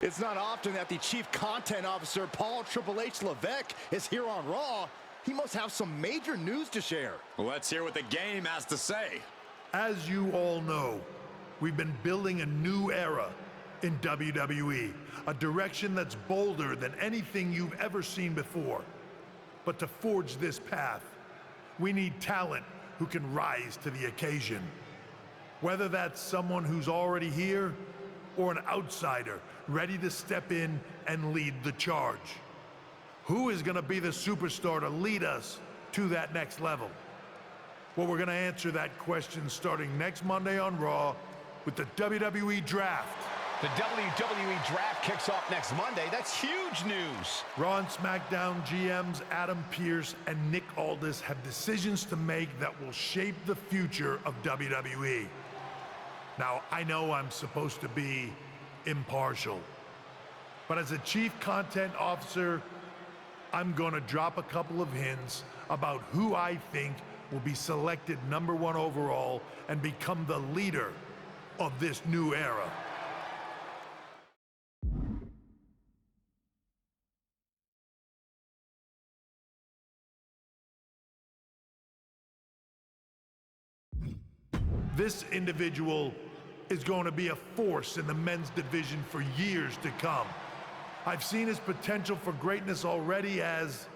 It's not often that the Chief Content Officer, Paul Triple H Levesque, is here on Raw. He must have some major news to share. Well, let's hear what the game has to say. As you all know, we've been building a new era in WWE, a direction that's bolder than anything you've ever seen before. But to forge this path, we need talent who can rise to the occasion. Whether that's someone who's already here or an outsider ready to step in and lead the charge. Who is going to be the superstar to lead us to that next level? Well, we're going to answer that question starting next Monday on Raw with the WWE Draft. The WWE Draft kicks off next Monday. That's huge news. Raw and SmackDown GMs Adam Pearce and Nick Aldis have decisions to make that will shape the future of WWE. Now, I know I'm supposed to be impartial, but as a Chief Content Officer, I'm going to drop a couple of hints about who I think will be selected #1 overall and become the leader of this new era. This individual is going to be a force in the men's division for years to come. I've seen his potential for greatness already as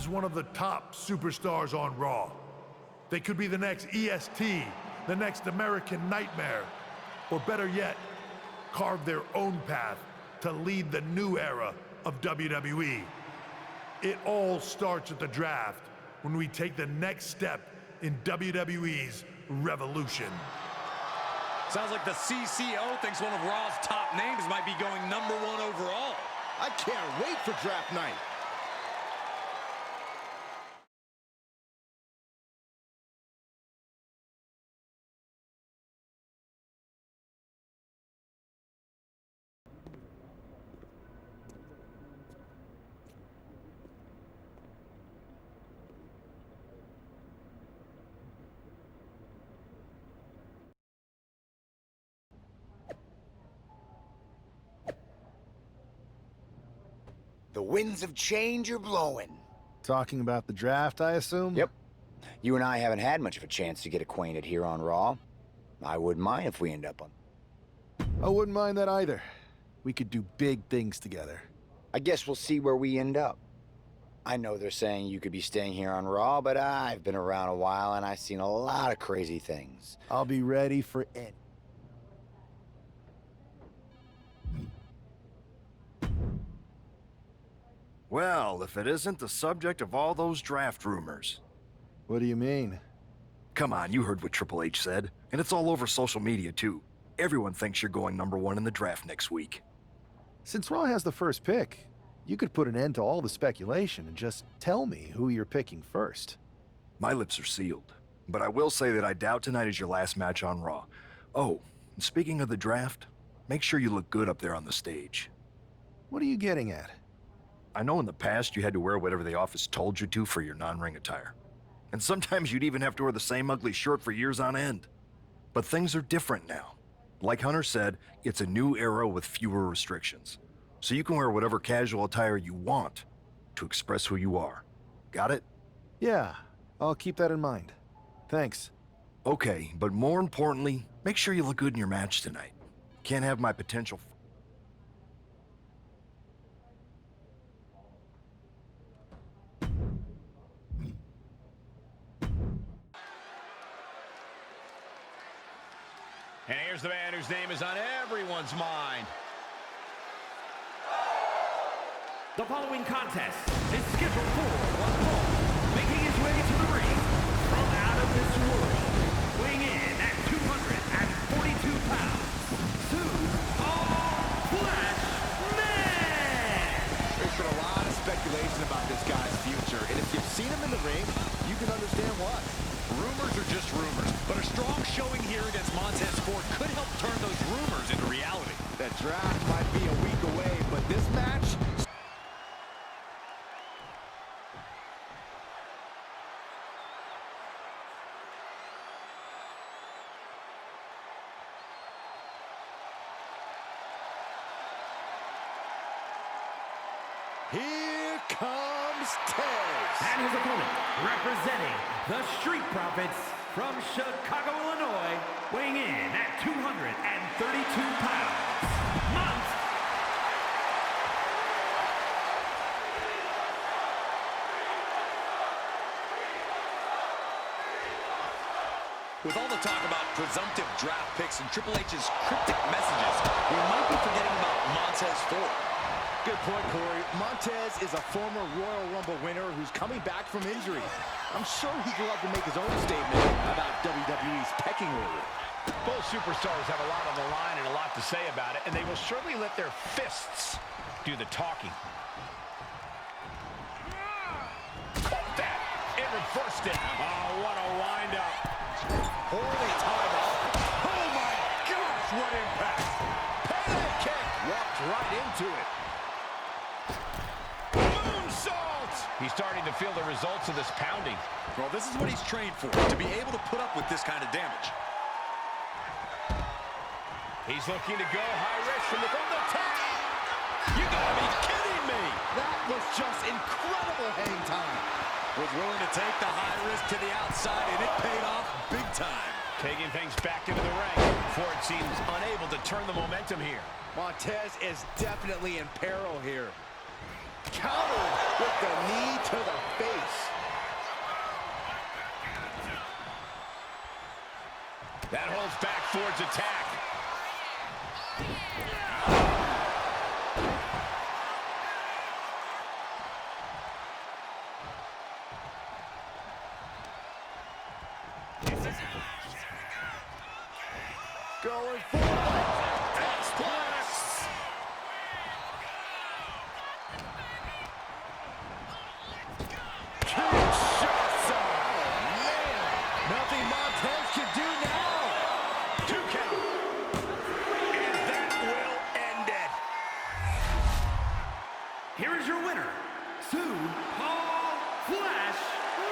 one of the top superstars on Raw. They could be the next EST, the next American Nightmare, or better yet, carve their own path to lead the new era of WWE. It all starts at the draft when we take the next step in WWE's revolution. Sounds like the CCO thinks one of Raw's top names might be going #1 overall. I can't wait for draft night. The winds of change are blowing. Talking about the draft, I assume? Yep. You and I haven't had much of a chance to get acquainted here on Raw. I wouldn't mind if we end up on... I wouldn't mind that either. We could do big things together. I guess we'll see where we end up. I know they're saying you could be staying here on Raw, but I've been around a while and I've seen a lot of crazy things. I'll be ready for it. Well, if it isn't the subject of all those draft rumors. What do you mean? Come on, you heard what Triple H said. And it's all over social media, too. Everyone thinks you're going #1 in the draft next week. Since Raw has the first pick, you could put an end to all the speculation and just tell me who you're picking first. My lips are sealed. But I will say that I doubt tonight is your last match on Raw. Oh, and speaking of the draft, make sure you look good up there on the stage. What are you getting at? I know in the past you had to wear whatever the office told you to for your non-ring attire. And sometimes you'd even have to wear the same ugly shirt for years on end. But things are different now. Like Hunter said, it's a new era with fewer restrictions. So you can wear whatever casual attire you want to express who you are. Got it? Yeah, I'll keep that in mind. Thanks. Okay, but more importantly, make sure you look good in your match tonight. Can't have my potential... And here's the man whose name is on everyone's mind. The following contest is scheduled for one fall, making his way to the ring from out of this world, weighing in at 242 pounds, All-Flash Man! There's been a lot of speculation about this guy's future, and if you've seen him in the ring, you can understand why. Rumors are just rumors, but a strong showing here against Montez Ford could help turn those rumors into reality. That draft might be a week away, but this match... Here comes Tez. And his opponent, representing the Street Profits from Chicago, Illinois, weighing in at 232 pounds, With all the talk about presumptive draft picks and Triple H's cryptic messages, we might be forgetting about Montez Ford. Good point, Corey. Montez is a former Royal Rumble winner who's coming back from injury. I'm sure he'd love to make his own statement about WWE's pecking order. Both superstars have a lot on the line and a lot to say about it, and they will surely let their fists do the talking. Caught that and reversed it. Oh, what a windup. Holy timeout. Oh, my gosh, what impact. Payday kick. Walked right into it. Moonsault. He's starting to feel the results of this pounding. Well, this is what he's trained for, to be able to put up with this kind of damage. He's looking to go high risk from the top. You gotta be kidding me. That was just incredible hang time. Was willing to take the high risk to the outside, and it paid off big time. Taking things back into the ring. Ford seems unable to turn the momentum here. Montez is definitely in peril here. Countered with the knee to the face. That holds back Ford's attack. Going forward. X-Plus. Two shots. Oh, man. Nothing Montez can do now. 2 count. And that will end it. here is your winner, Paul Flash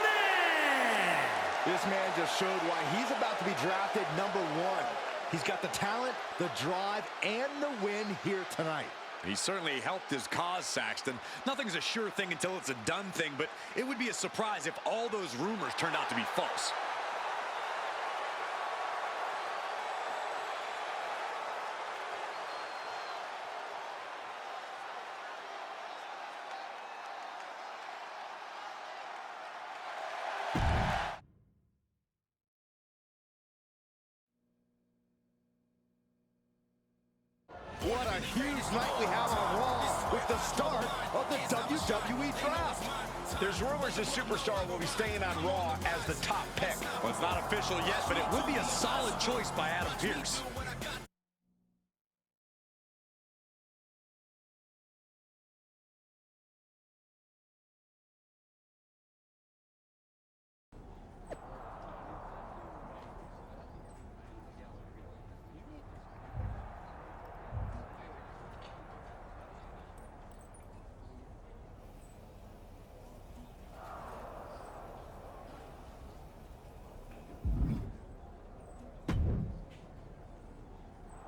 Man. This man just showed why he's about to be drafted #1. He's got the talent, the drive, and the win here tonight. He certainly helped his cause, Saxton. Nothing's a sure thing until it's a done thing, but it would be a surprise if all those rumors turned out to be false. What a huge night we have on Raw with the start of the WWE Draft. There's rumors the superstar will be staying on Raw as the top pick. Well, it's not official yet, but it would be a solid choice by Adam Pearce.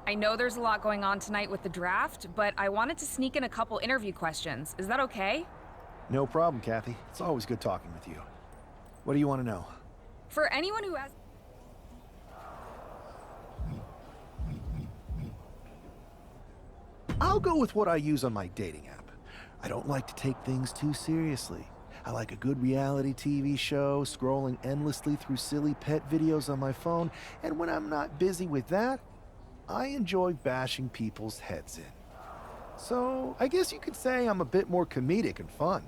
I know there's a lot going on tonight with the draft, but I wanted to sneak in a couple interview questions. Is that okay? No problem, Kathy. It's always good talking with you. What do you want to know? For anyone who has... I'll go with what I use on my dating app. I don't like to take things too seriously. I like a good reality TV show, scrolling endlessly through silly pet videos on my phone, and when I'm not busy with that, I enjoy bashing people's heads in. So, I guess you could say I'm a bit more comedic and fun.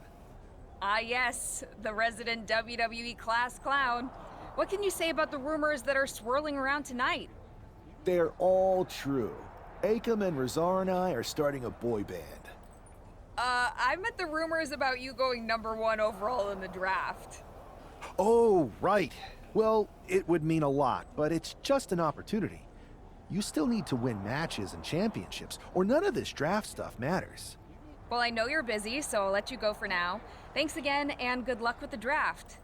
Ah, yes, the resident WWE class clown. What can you say about the rumors that are swirling around tonight? They're all true. Akam and Razar and I are starting a boy band. I meant the rumors about you going #1 overall in the draft. Oh, right. Well, it would mean a lot, but it's just an opportunity. You still need to win matches and championships, or none of this draft stuff matters. Well, I know you're busy, so I'll let you go for now. Thanks again, and good luck with the draft.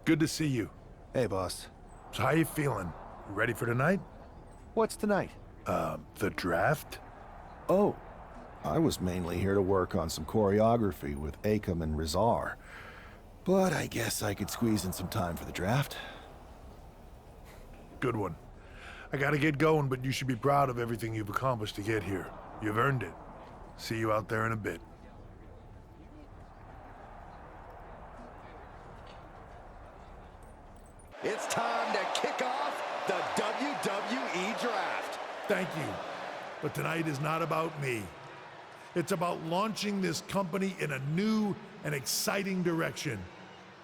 Good to see you. Hey, boss. So how you feeling? You ready for tonight? What's tonight? The draft? Oh, I was mainly here to work on some choreography with Akam and Rizar. But I guess I could squeeze in some time for the draft. Good one. I gotta get going, but you should be proud of everything you've accomplished to get here. You've earned it. See you out there in a bit. It's time to kick off the WWE Draft. Thank you. But tonight is not about me. It's about launching this company in a new and exciting direction.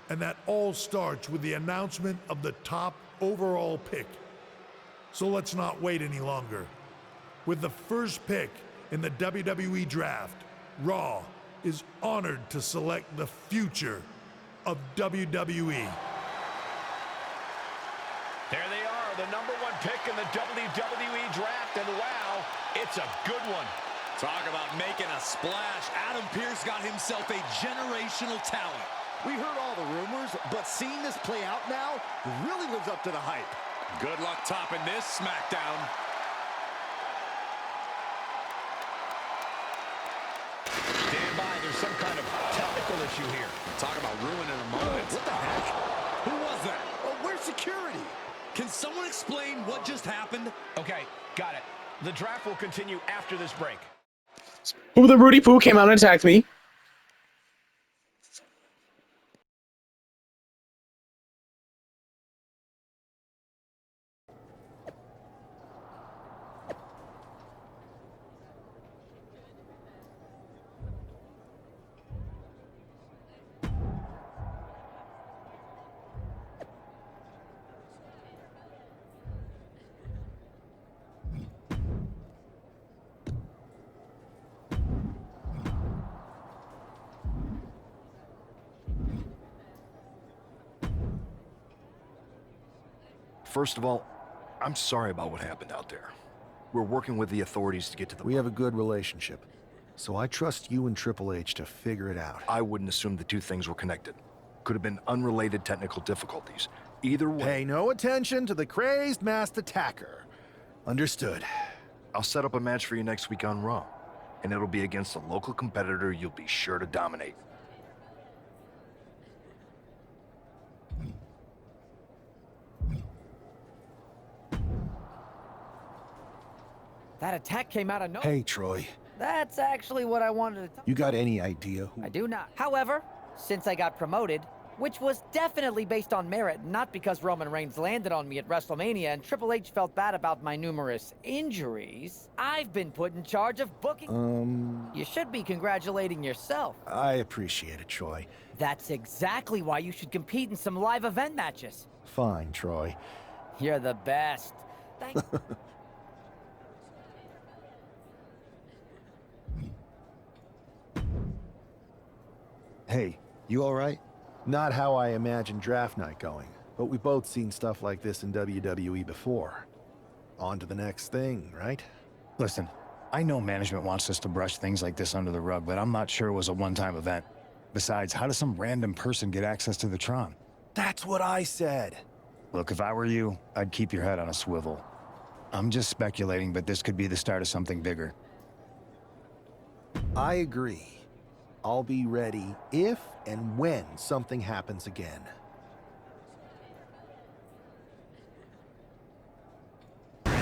And that all starts with the announcement of the top overall pick. So let's not wait any longer. With the first pick in the WWE Draft, Raw is honored to select the future of WWE. There they are, the #1 pick in the WWE Draft, and wow, it's a good one. Talk about making a splash. Adam Pearce got himself a generational talent. We heard all the rumors, but seeing this play out now really lives up to the hype. Good luck topping this SmackDown. Stand by, there's some kind of technical issue here. Talk about ruining a moment. What the heck? Who was that? Oh, where's security? Can someone explain what just happened? Okay, got it. The draft will continue after this break. Ooh, the Rudy Poo came out and attacked me. First of all, I'm sorry about what happened out there. We're working with the authorities to get to the... We have a good relationship, so I trust you and Triple H to figure it out. I wouldn't assume the two things were connected. Could have been unrelated technical difficulties. Either way... Pay no attention to the crazed masked attacker. Understood. I'll set up a match for you next week on Raw, and it'll be against a local competitor you'll be sure to dominate. That attack came out of nowhere. Hey, Troy. That's actually what I wanted to talk. You got any idea who... I do not. However, since I got promoted, which was definitely based on merit, not because Roman Reigns landed on me at WrestleMania and Triple H felt bad about my numerous injuries, I've been put in charge of booking... You should be congratulating yourself. I appreciate it, Troy. That's exactly why you should compete in some live event matches. Fine, Troy. You're the best. Thank Hey, you all right? Not how I imagined draft night going, but we've both seen stuff like this in WWE before. On to the next thing, right? Listen, I know management wants us to brush things like this under the rug, but I'm not sure it was a one-time event. Besides, how does some random person get access to the Tron? That's what I said. Look, if I were you, I'd keep your head on a swivel. I'm just speculating, but this could be the start of something bigger. I agree. I'll be ready if and when something happens again. It's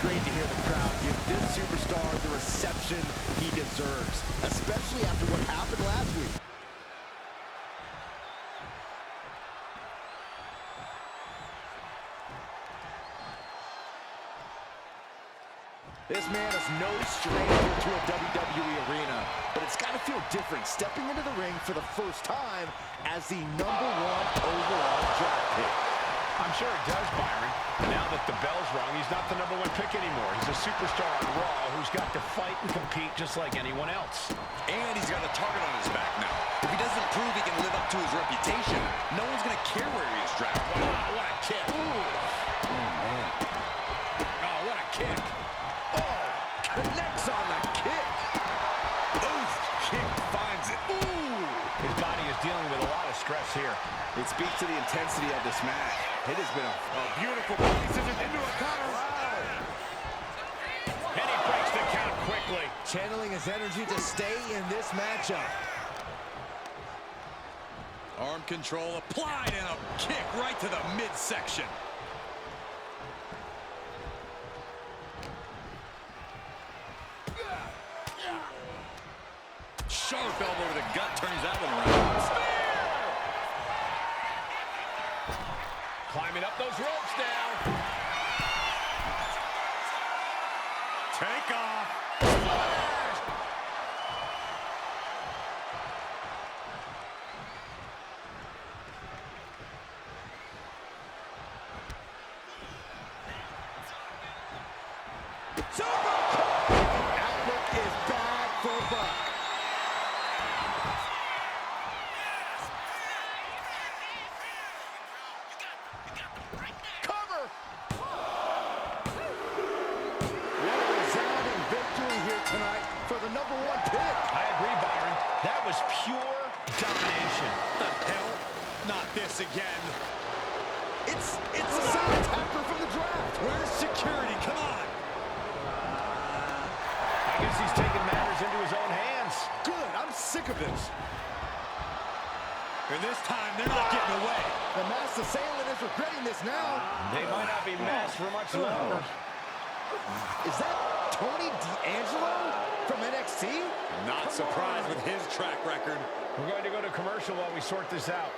great to hear the crowd give this superstar the reception he deserves, especially after what happened last week. This man is no stranger to a WWE arena, but it's got to feel different stepping into the ring for the first time as the #1 overall draft pick. I'm sure it does, Byron. Now that the bell's rung, he's not the #1 pick anymore. He's a superstar on Raw who's got to fight and compete just like anyone else. And he's got a target on his back now. If he doesn't prove he can live up to his reputation, no one's going to care where he is drafted. Wow, what a kick. Oh, man. Oh, what a kick. Connects on the kick. Oof, kick finds it. Ooh. stress here. It speaks to the intensity of this match. It has been a beautiful body scissors into a cover. And he breaks the count quickly. Channeling his energy to stay in this matchup. Arm control applied and a kick right to the midsection. Sharp elbow to the gut turns that one around. Climbing up those ropes now. Take off. Outlook is bad for Buck. Cover. What a resounding victory here tonight for the #1 pick. I agree, Byron. That was pure domination. The hell? Not this again. It's a sound tapper from the draft. Where's security? Come on. I guess he's taking matters into his own hands. Good. I'm sick of this. And this time, they're not getting away. The masked assailant is regretting this now. They might not be masked for much longer. Is that Tony D'Angelo from NXT? Not surprised with his track record. We're going to go to commercial while we sort this out.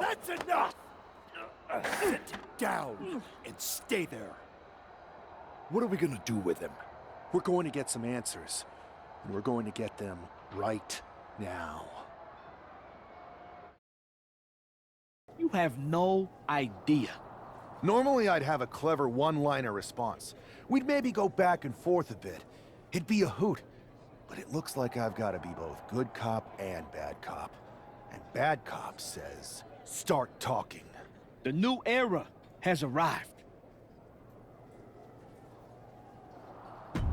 That's enough! Sit down and stay there. What are we gonna do with him? We're going to get some answers, and we're going to get them right now. You have no idea. Normally, I'd have a clever one-liner response. We'd maybe go back and forth a bit. It'd be a hoot. But it looks like I've got to be both good cop and bad cop. And bad cop says, start talking. The new era has arrived.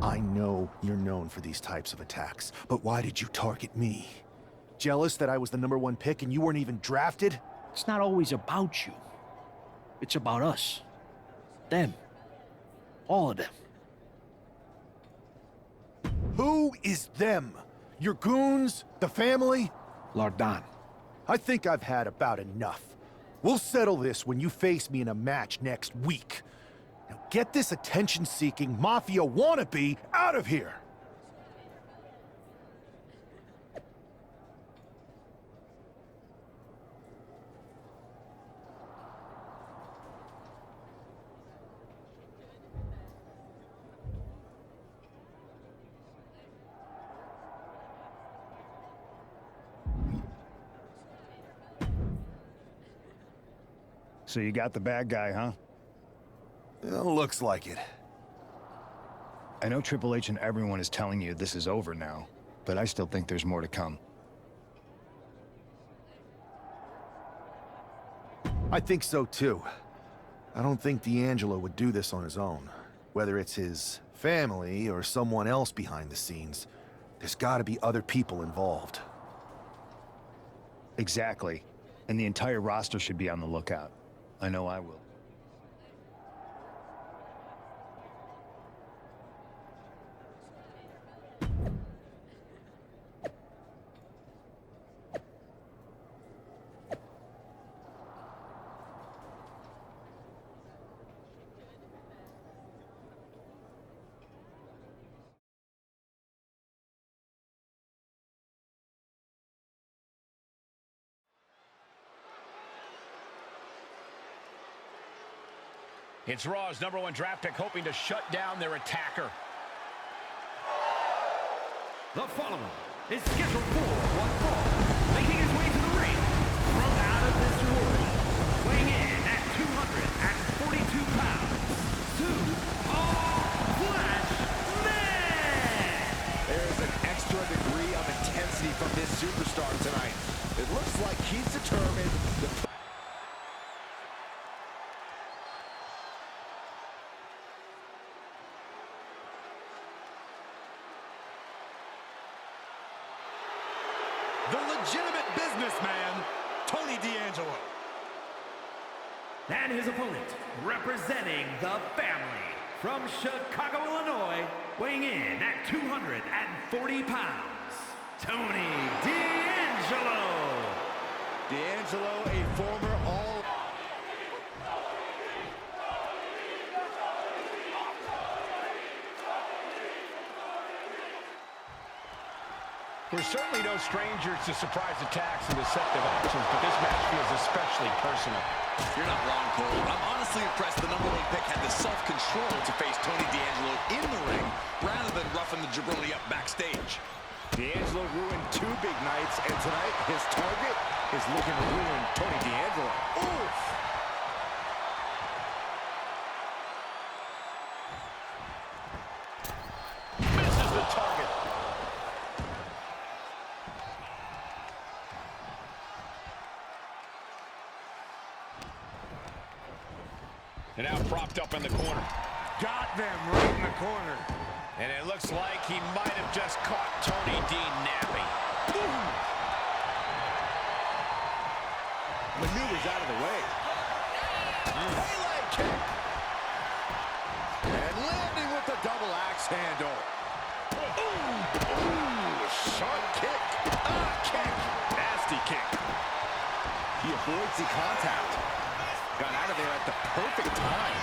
I know you're known for these types of attacks, but why did you target me? Jealous that I was the #1 pick and you weren't even drafted? It's not always about you. It's about us. Them. All of them. Who is them? Your goons? The family? Lardan. I think I've had about enough. We'll settle this when you face me in a match next week. Now get this attention-seeking mafia wannabe out of here! So you got the bad guy, huh? Well, looks like it. I know Triple H and everyone is telling you this is over now, but I still think there's more to come. I think so too. I don't think D'Angelo would do this on his own. Whether it's his family or someone else behind the scenes, there's gotta be other people involved. Exactly. And the entire roster should be on the lookout. I know I will. It's Raw's #1 draft pick hoping to shut down their attacker. The following is scheduled for one fall, making his way to the ring from out of this world, weighing in at 242 pounds, Flash Man! There's an extra degree of intensity from this superstar tonight. It looks like he's determined to... the legitimate businessman, Tony D'Angelo. And his opponent, representing the family, from Chicago, Illinois, weighing in at 240 pounds, Tony D'Angelo. D'Angelo, a former all... We're certainly no strangers to surprise attacks and deceptive actions, but this match feels especially personal. You're not wrong, Cole. I'm honestly impressed the #1 pick had the self-control to face Tony D'Angelo in the ring rather than roughing the jabroni up backstage. D'Angelo ruined 2 big nights, and tonight his target is looking to ruin Tony D'Angelo. Oof! Misses the target. And now propped up in the corner. Got them right in the corner. And it looks like he might have just caught Tony D napping. Maneuvers out of the way. Leg kick. And landing with the double axe handle. Ooh, sharp kick. Kick. Nasty kick. He avoids the contact. Got out of there at the perfect time.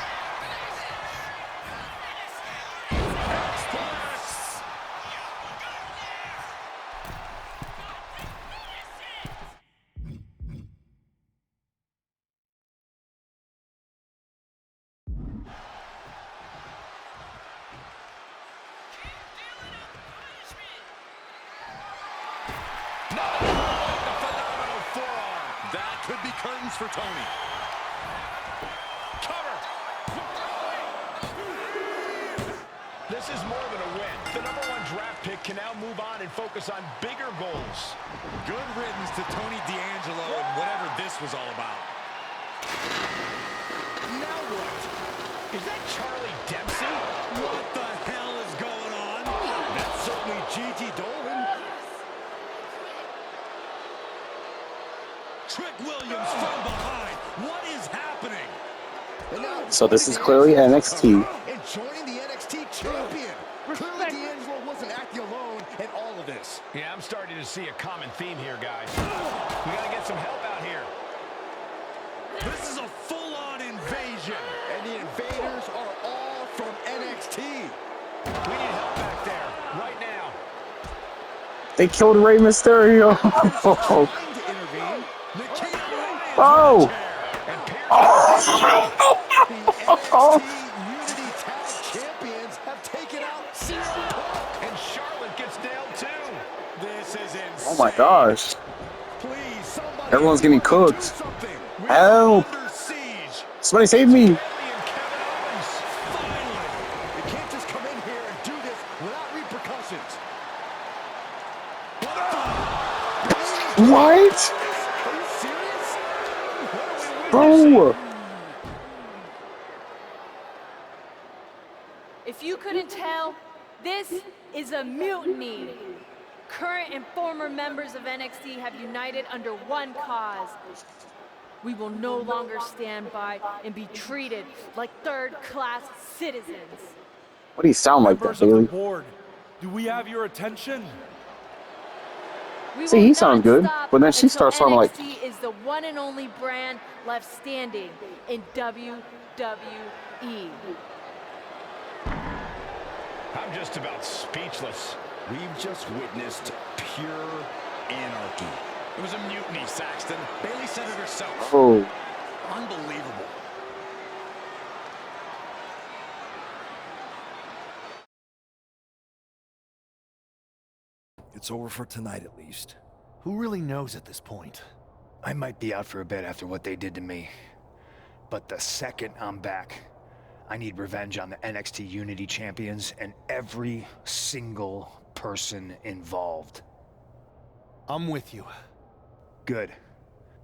Could be curtains for Tony. Cover. This is more than a win. The #1 draft pick can now move on and focus on bigger goals. Good riddance to Tony D'Angelo and whatever this was all about. Now what? Is that Charlie Dempsey? What the hell is going on? That's certainly Gigi Dolan. Trick Williams from behind. What is happening? So this is clearly NXT. And joining the NXT champion. Clearly D'Angelo wasn't acting alone in all of this. Yeah, I'm starting to see a common theme here, guys. We got to get some help out here. This is a full-on invasion. And the invaders are all from NXT. We need help back there, right now. They killed Rey Mysterio. Oh! Oh! Unity Tag Champions have taken out CM Punk. And Charlotte gets nailed too. This is insane. Oh my gosh. Please, somebody Everyone's getting cooked. Help! Somebody save me! You can't just come in here and do this without repercussions. What? Are you serious? Bro! If you couldn't tell, this is a mutiny. Current and former members of NXT have united under one cause. We will no longer stand by and be treated like third-class citizens. What do you sound like that, Bailey? Board, do we have your attention? See, he sounds good, but then she starts sounding like... NXT is the one and only brand left standing in WWE. I'm just about speechless. We've just witnessed pure anarchy. It was a mutiny, Saxton. Bailey said it herself. Oh. Unbelievable. It's over for tonight, at least. Who really knows at this point? I might be out for a bit after what they did to me. But the second I'm back, I need revenge on the NXT Unity Champions and every single person involved. I'm with you. Good.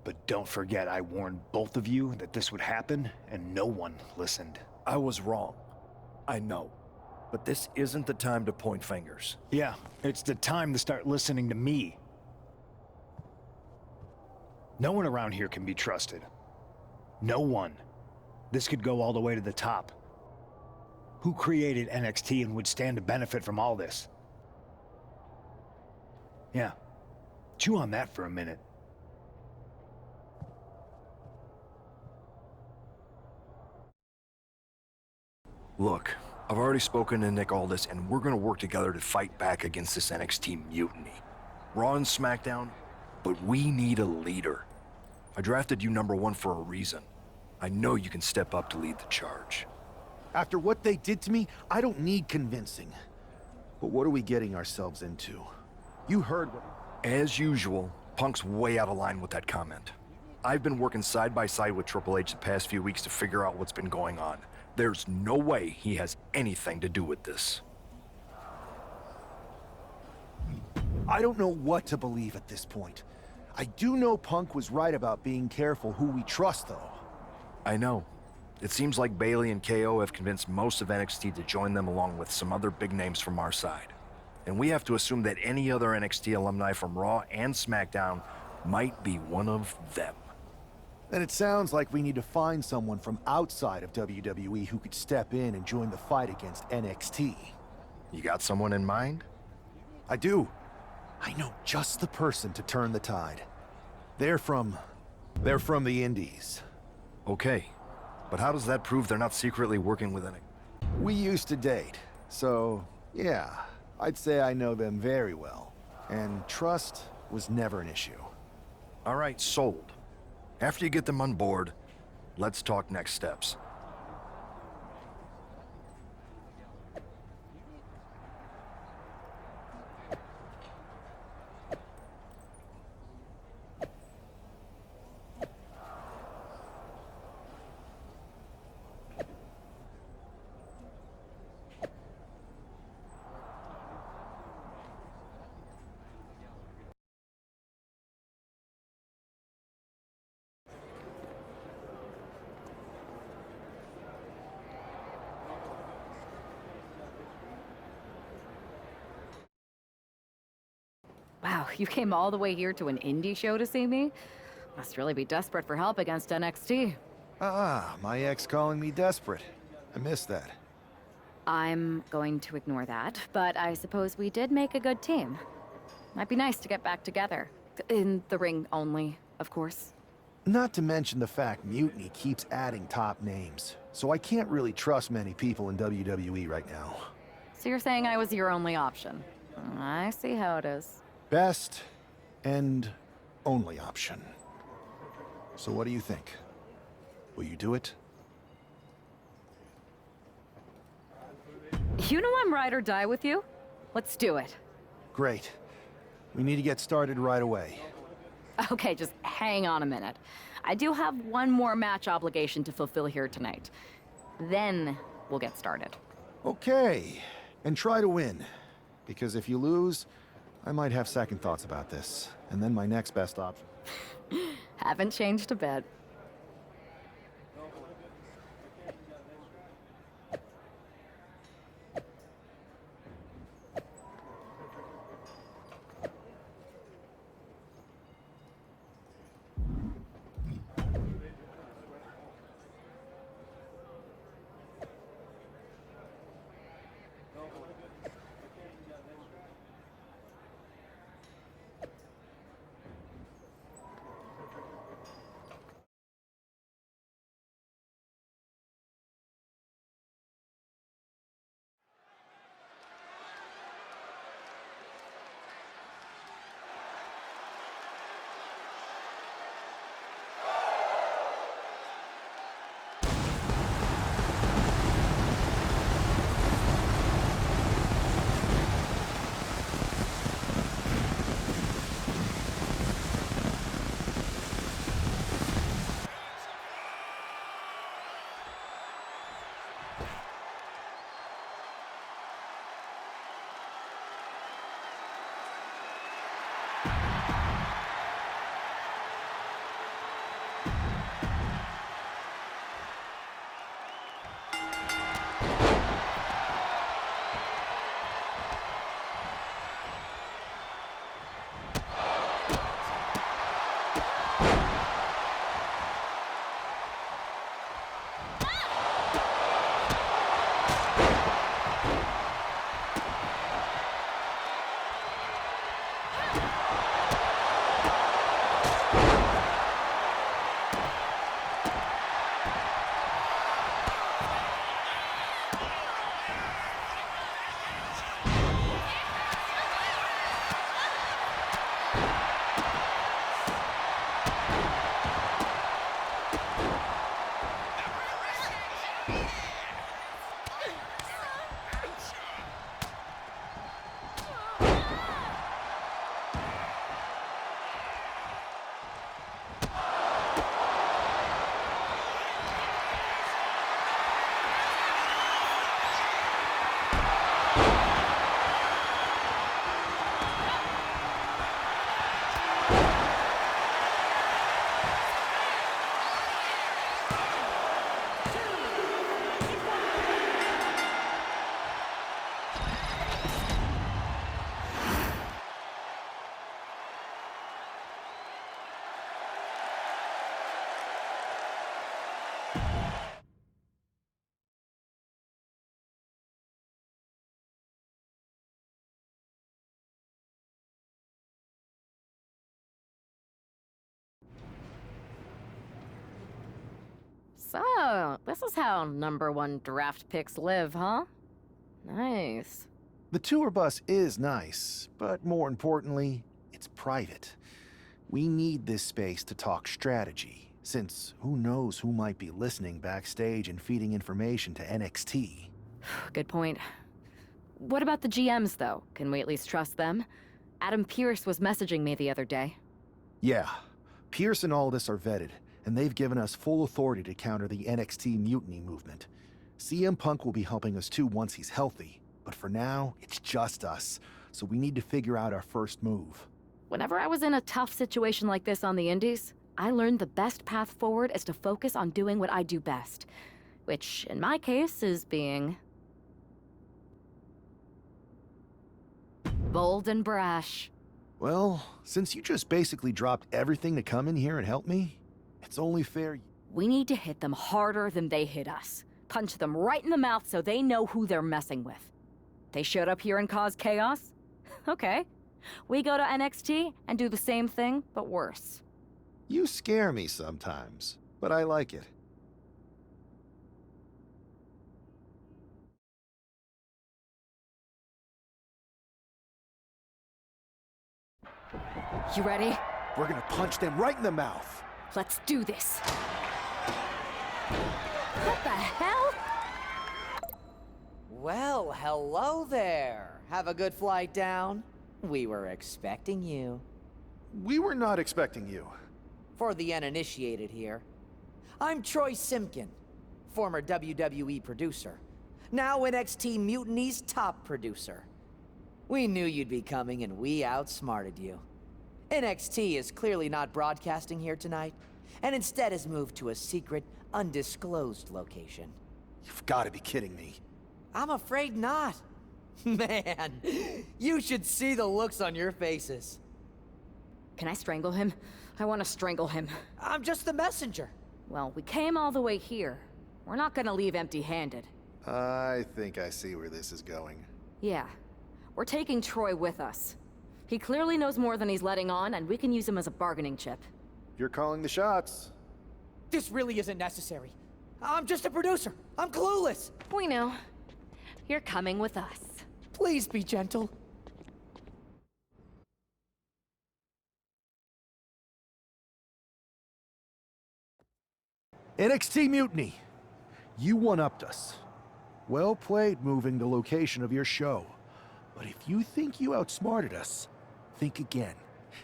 But don't forget, I warned both of you that this would happen, and no one listened. I was wrong. I know. But this isn't the time to point fingers. Yeah, it's the time to start listening to me. No one around here can be trusted. No one. This could go all the way to the top. Who created NXT and would stand to benefit from all this? Yeah. Chew on that for a minute. Look, I've already spoken to Nick Aldis, and we're gonna work together to fight back against this NXT mutiny. Raw and SmackDown, but we need a leader. I drafted you #1 for a reason. I know you can step up to lead the charge. After what they did to me, I don't need convincing. But what are we getting ourselves into? You heard what... As usual, Punk's way out of line with that comment. I've been working side by side with Triple H the past few weeks to figure out what's been going on. There's no way he has anything to do with this. I don't know what to believe at this point. I do know Punk was right about being careful who we trust, though. I know. It seems like Bayley and KO have convinced most of NXT to join them along with some other big names from our side. And we have to assume that any other NXT alumni from Raw and SmackDown might be one of them. Then it sounds like we need to find someone from outside of WWE who could step in and join the fight against NXT. You got someone in mind? I do. I know just the person to turn the tide. They're from the Indies. Okay, but how does that prove they're not secretly working with We used to date, so yeah, I'd say I know them very well. And trust was never an issue. All right, sold. After you get them on board, let's talk next steps. Wow, you came all the way here to an indie show to see me? Must really be desperate for help against NXT. My ex calling me desperate. I miss that. I'm going to ignore that, but I suppose we did make a good team. Might be nice to get back together. In the ring only, of course. Not to mention the fact Mutiny keeps adding top names, so I can't really trust many people in WWE right now. So you're saying I was your only option? I see how it is. Best and only option. So what do you think? Will you do it? You know I'm ride or die with you. Let's do it. Great. We need to get started right away. Okay, just hang on a minute. I do have one more match obligation to fulfill here tonight. Then we'll get started. Okay, and try to win. Because if you lose, I might have second thoughts about this. And then my next best option. Haven't changed a bit. So, this is how #1 draft picks live, huh? Nice. The tour bus is nice, but more importantly, it's private. We need this space to talk strategy, since who knows who might be listening backstage and feeding information to NXT. Good point. What about the GMs, though? Can we at least trust them? Adam Pearce was messaging me the other day. Yeah, Pierce and Aldis are vetted, and they've given us full authority to counter the NXT mutiny movement. CM Punk will be helping us too once he's healthy, but for now, it's just us, so we need to figure out our first move. Whenever I was in a tough situation like this on the Indies, I learned the best path forward is to focus on doing what I do best, which, in my case, is being bold and brash. Well, since you just basically dropped everything to come in here and help me, it's only fair. We need to hit them harder than they hit us. Punch them right in the mouth so they know who they're messing with. They showed up here and caused chaos? Okay. We go to NXT and do the same thing, but worse. You scare me sometimes, but I like it. You ready? We're gonna punch them right in the mouth. Let's do this. What the hell? Well, hello there. Have a good flight down. We were expecting you. We were not expecting you. For the uninitiated here, I'm Troy Simkin, former WWE producer, now NXT Mutiny's top producer. We knew you'd be coming and we outsmarted you. NXT is clearly not broadcasting here tonight, and instead has moved to a secret, undisclosed location. You've got to be kidding me. I'm afraid not. Man, you should see the looks on your faces. Can I strangle him? I want to strangle him. I'm just the messenger. Well, we came all the way here. We're not gonna leave empty-handed. I think I see where this is going. Yeah. We're taking Troy with us. He clearly knows more than he's letting on, and we can use him as a bargaining chip. You're calling the shots. This really isn't necessary. I'm just a producer. I'm clueless. We know. You're coming with us. Please be gentle. NXT Mutiny. You one-upped us. Well played moving the location of your show. But if you think you outsmarted us, think again.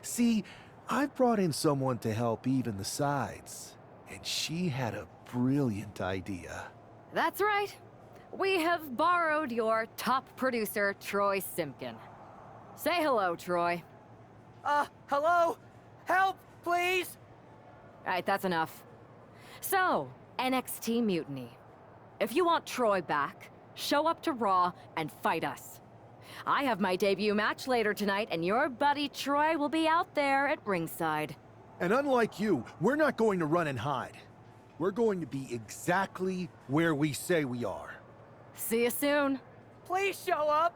See, I've brought in someone to help even the sides, and she had a brilliant idea. That's right. We have borrowed your top producer, Troy Simkin. Say hello, Troy. Hello? Help, please? All right, that's enough. So, NXT Mutiny. If you want Troy back, show up to Raw and fight us. I have my debut match later tonight, and your buddy Troy will be out there at ringside. And unlike you, we're not going to run and hide. We're going to be exactly where we say we are. See you soon. Please show up.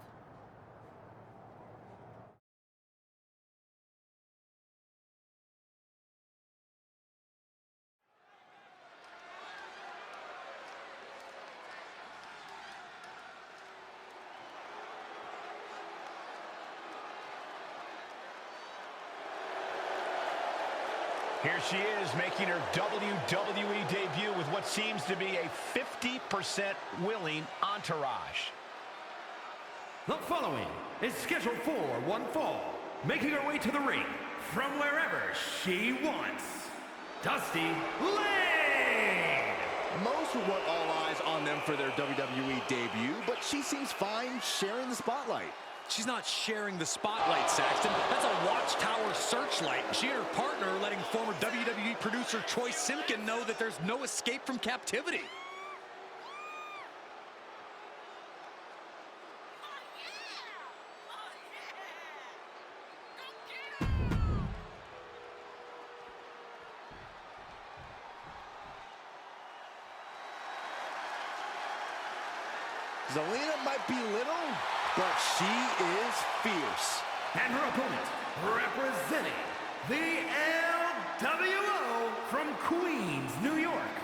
Here she is, making her WWE debut with what seems to be a 50% willing entourage. The following is scheduled for one fall, making her way to the ring from wherever she wants, Dusty Lane! Most would want all eyes on them for their WWE debut, but she seems fine sharing the spotlight. She's not sharing the spotlight, Saxton. That's a watchtower searchlight. She and her partner are letting former WWE producer Troy Simkin know that there's no escape from captivity. Zelina might be little, but she is fierce. And her opponent, representing the LWO from Queens, New York,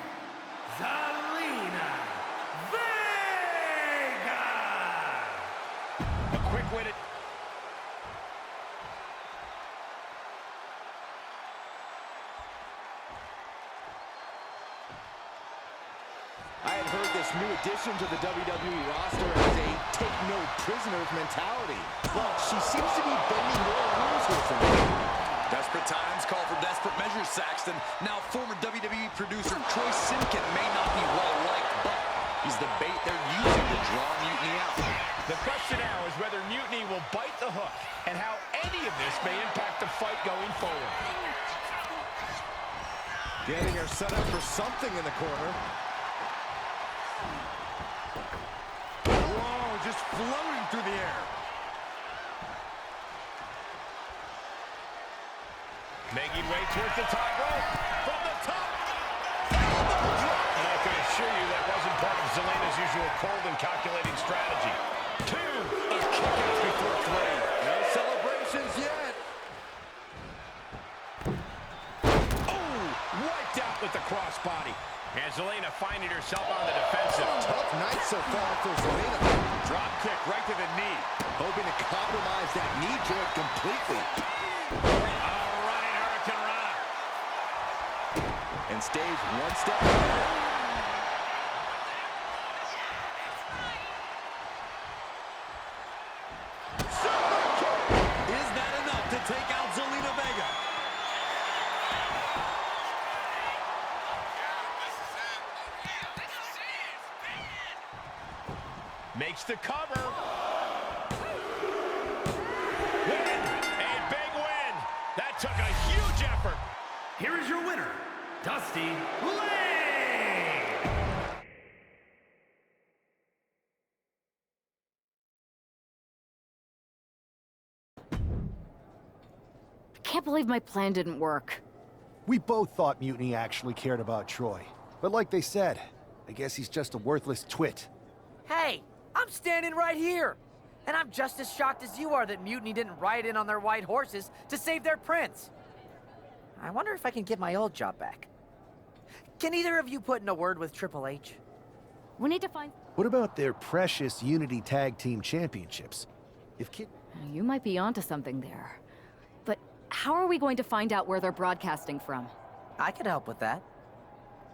Zelina Vega! A quick-witted... I had heard this new addition to the WWE roster as a take-no-prisoners mentality. Well, she seems to be bending more rules here for me. Desperate times call for desperate measures, Saxton. Now, former WWE producer Troy Simkin may not be well-liked, but he's the bait they're using to draw Mutiny out. The question now is whether Mutiny will bite the hook and how any of this may impact the fight going forward. Getting her set up for something in the corner. Whoa, just floating through the air. Making way towards the top rope. From the top. And I can assure you that wasn't part of Zelina's usual cold and calculating strategy. 2. A kick out before 3. No celebrations yet. Oh, wiped out with the crossbody. And Zelina finding herself on the defensive. Tough night so far for Zelina. Drop kick right to the knee. Hoping to compromise that knee joint completely. And stays one step ahead. Is that enough to take out Zelina Vega? Makes the cover. Win! A big win! That took a huge effort. Here is your winner, Dusty Lane! I can't believe my plan didn't work. We both thought Mutiny actually cared about Troy. But like they said, I guess he's just a worthless twit. Hey, I'm standing right here. And I'm just as shocked as you are that Mutiny didn't ride in on their white horses to save their prince. I wonder if I can get my old job back. Can either of you put in a word with Triple H? We need to find... What about their precious Unity Tag Team Championships? If Kid... You might be onto something there. But how are we going to find out where they're broadcasting from? I could help with that.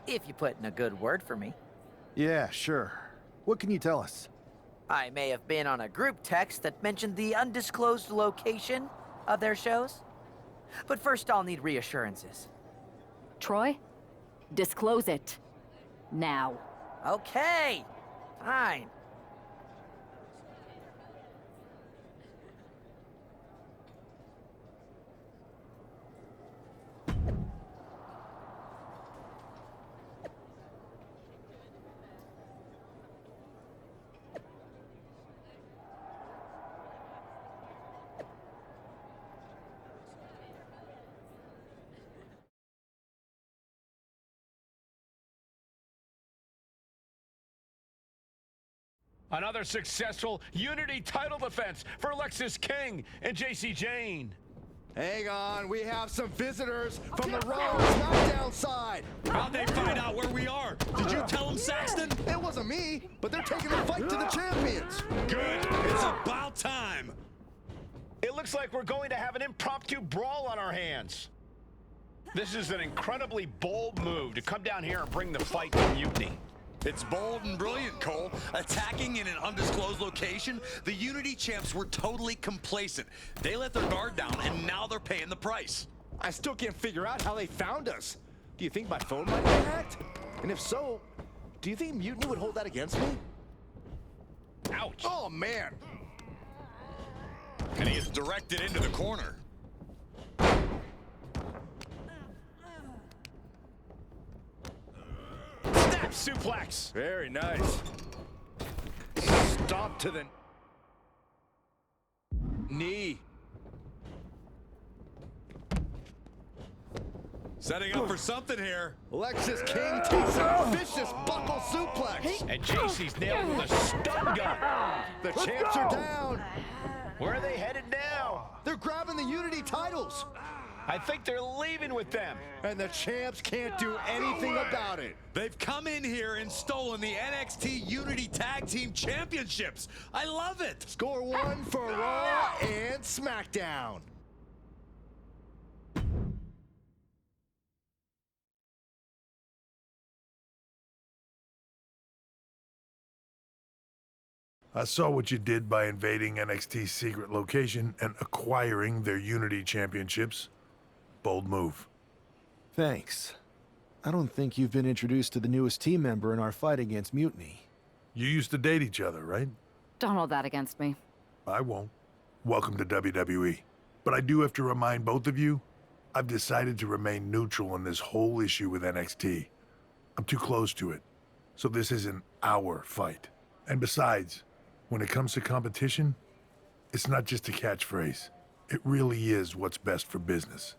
If you put in a good word for me. Yeah, sure. What can you tell us? I may have been on a group text that mentioned the undisclosed location of their shows. But first I'll need reassurances. Troy? Disclose it. Now. Okay. Fine. Another successful Unity title defense for Alexis King and JC Jane. Hang on, we have some visitors from the Raw SmackDown side. How'd they find out where we are? Did you tell them, Saxton? It wasn't me, but they're taking the fight to the champions. Good. It's about time. It looks like we're going to have an impromptu brawl on our hands. This is an incredibly bold move to come down here and bring the fight to Mutiny. It's bold and brilliant, Cole. Attacking in an undisclosed location, the Unity champs were totally complacent. They let their guard down, and now they're paying the price. I still can't figure out how they found us. Do you think my phone might be hacked? And if so, do you think Mutiny would hold that against me? Ouch. Oh, man. And he is directed into the corner. Suplex. Very nice. Stop to the knee. Setting up for something here. Alexis King takes a vicious buckle suplex. And JC's nailed with a stun gun. The champs are down. Where are they headed now? They're grabbing the Unity titles. I think they're leaving with them. And the champs can't do anything about it. They've come in here and stolen the NXT Unity Tag Team Championships. I love it. Score one for Raw and SmackDown. I saw what you did by invading NXT's secret location and acquiring their Unity Championships. Bold move. Thanks. I don't think you've been introduced to the newest team member in our fight against Mutiny. You used to date each other, right? Don't hold that against me. I won't. Welcome to WWE. But I do have to remind both of you, I've decided to remain neutral in this whole issue with NXT. I'm too close to it. So this isn't our fight. And besides, when it comes to competition, it's not just a catchphrase. It really is what's best for business.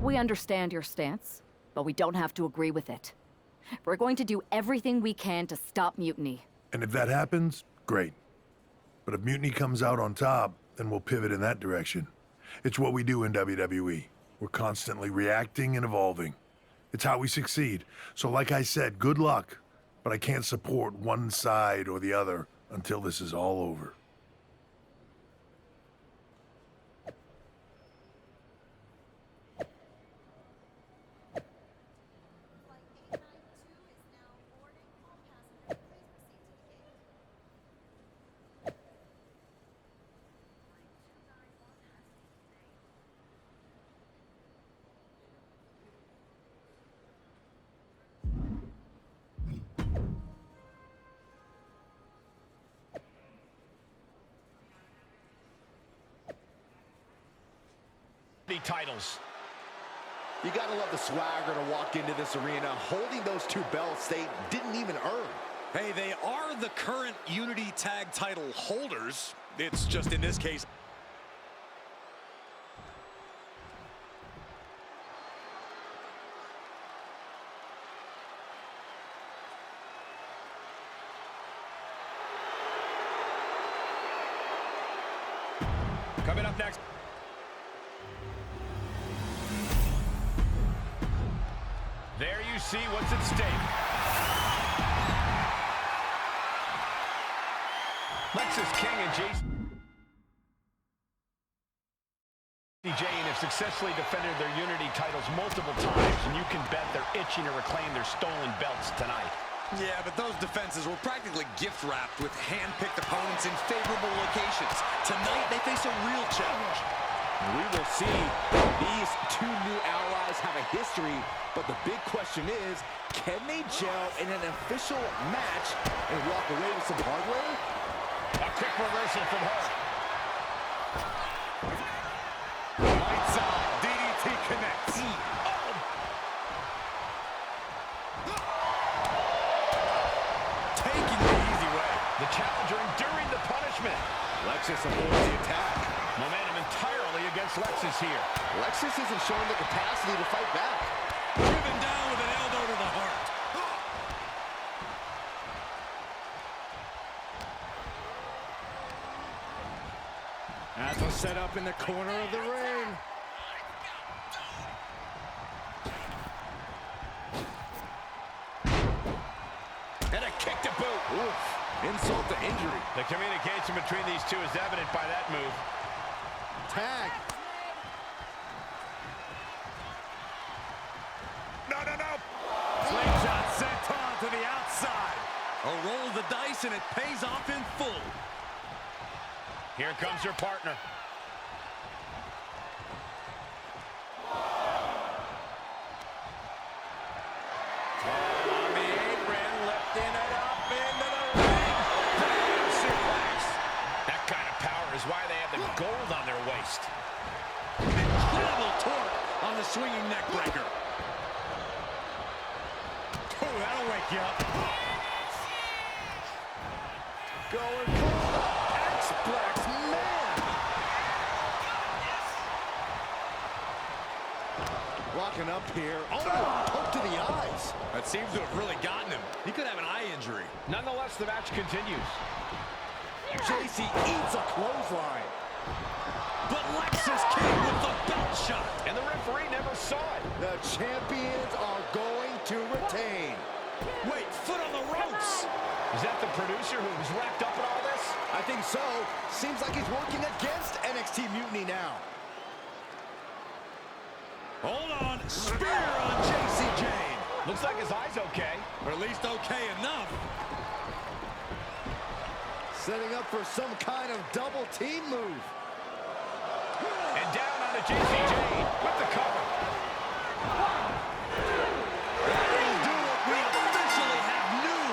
We understand your stance, but we don't have to agree with it. We're going to do everything we can to stop Mutiny. And if that happens, great. But if Mutiny comes out on top, then we'll pivot in that direction. It's what we do in WWE. We're constantly reacting and evolving. It's how we succeed. So like I said, good luck. But I can't support one side or the other until this is all over. Titles. You gotta love the swagger to walk into this arena holding those two belts they didn't even earn. Hey, they are the current Unity Tag title holders. It's just in this case. Coming up next. There you see what's at stake. Lexis King and Jane have successfully defended their Unity titles multiple times, and you can bet they're itching to reclaim their stolen belts tonight. Yeah, but those defenses were practically gift-wrapped with hand-picked opponents in favorable locations. Tonight, they face a real challenge. We will see. These two new allies have a history, but the big question is, can they gel in an official match and walk away with some hardware? A quick reversal from her. Lights out. DDT connects. Taking the easy way. The challenger enduring the punishment. Lexis avoids the attack. Momentum entirely against Lexis here. Lexis isn't showing the capacity to fight back. Driven down with an elbow to the heart. That's a setup in the corner of the ring. And a kick to boot. Oof. Insult to injury. The communication between these two is evident by that move. Tag. No. Slingshot sent on to the outside. A roll of the dice, and it pays off in full. Here comes your partner. On the apron, lifting it up into the ring. Bam, suplex. That kind of power is why they have the gold on their waist. Incredible torque on the swinging neck breaker. Oh, that'll wake you up. Going for the X-Plex, man. Walking up here. Oh, poke to the eyes. That seems to have really gotten him. He could have an eye injury. Nonetheless, the match continues. JC eats a clothesline. But Lexus King with the belt shot. And the referee never saw it. The champions are going to retain. Wait, foot on the ropes. Is that the producer who's wrapped up in all this? I think so. Seems like he's working against NXT Mutiny now. Hold on. Spear on JC Jane. Looks like his eye's okay. Or at least okay enough. Setting up for some kind of double team move. And down onto JC Jane with the cover. That'll do it. We officially have new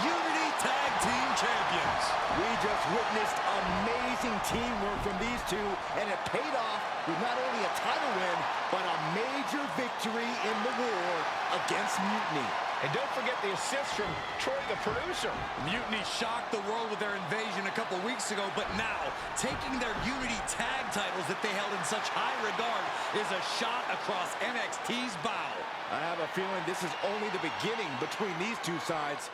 Unity Tag Team Champions. We just witnessed amazing teamwork from these two, and it paid off with not only a title win, but a major victory in the war against Mutiny. And don't forget the assist from Troy, the producer. Mutiny shocked the world with their invasion a couple weeks ago, but now, taking their Unity Tag titles that they held in such high regard is a shot across NXT's bow. I have a feeling this is only the beginning between these two sides.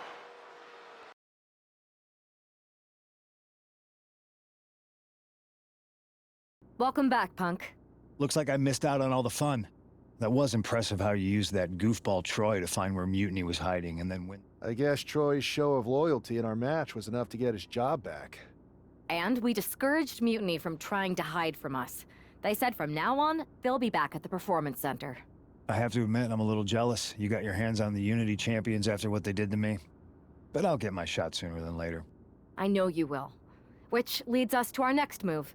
Welcome back, Punk. Looks like I missed out on all the fun. That was impressive how you used that goofball Troy to find where Mutiny was hiding and then win. I guess Troy's show of loyalty in our match was enough to get his job back. And we discouraged Mutiny from trying to hide from us. They said from now on, they'll be back at the Performance Center. I have to admit, I'm a little jealous. You got your hands on the Unity champions after what they did to me. But I'll get my shot sooner than later. I know you will. Which leads us to our next move.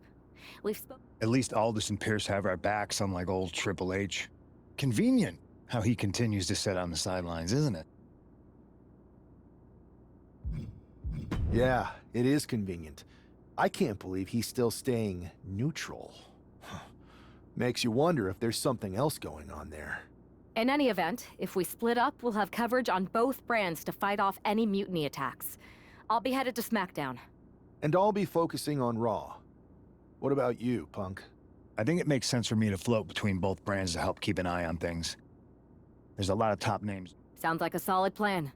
At least Aldous and Pierce have our backs, unlike old Triple H. Convenient how he continues to sit on the sidelines, isn't it? Yeah, it is convenient. I can't believe he's still staying neutral. Makes you wonder if there's something else going on there. In any event, if we split up, we'll have coverage on both brands to fight off any Mutiny attacks. I'll be headed to SmackDown. And I'll be focusing on Raw. What about you, Punk? I think it makes sense for me to float between both brands to help keep an eye on things. There's a lot of top names. Sounds like a solid plan.